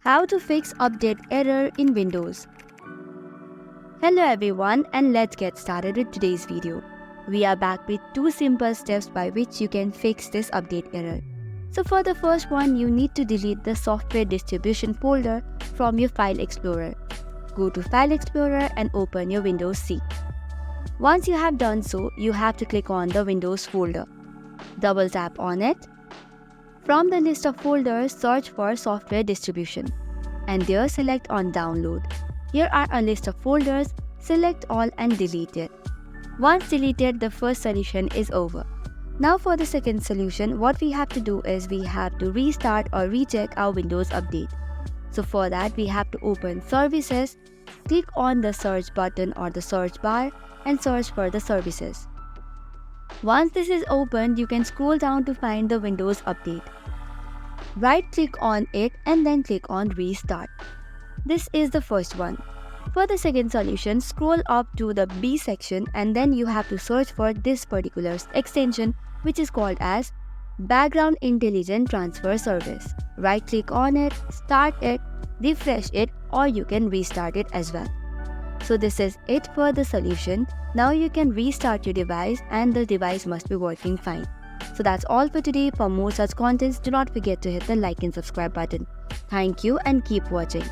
How to fix update error in Windows. Hello everyone, and let's get started with today's video. We are back with 2 simple steps by which you can fix this update error. So for the first one, you need to delete the software distribution folder from your File Explorer. Go to File Explorer and open your Windows C. Once you have done so, you have to click on the Windows folder. Double tap on it. From the list of folders, search for Software Distribution and there select on Download. Here are a list of folders, select all and delete it. Once deleted, the first solution is over. Now for the second solution, what we have to do is we have to restart or recheck our Windows update. So for that, we have to open Services, click on the search button or the search bar and search for the services. Once this is opened, you can scroll down to find the Windows update. Right-click on it and then click on Restart. This is the first one. For the second solution, scroll up to the B section and then you have to search for this particular extension, which is called as Background Intelligent Transfer Service. Right-click on it, start it, refresh it, or you can restart it as well. So this is it for the solution. Now you can restart your device and the device must be working fine. So that's all for today. For more such contents, do not forget to hit the like and subscribe button. Thank you and keep watching.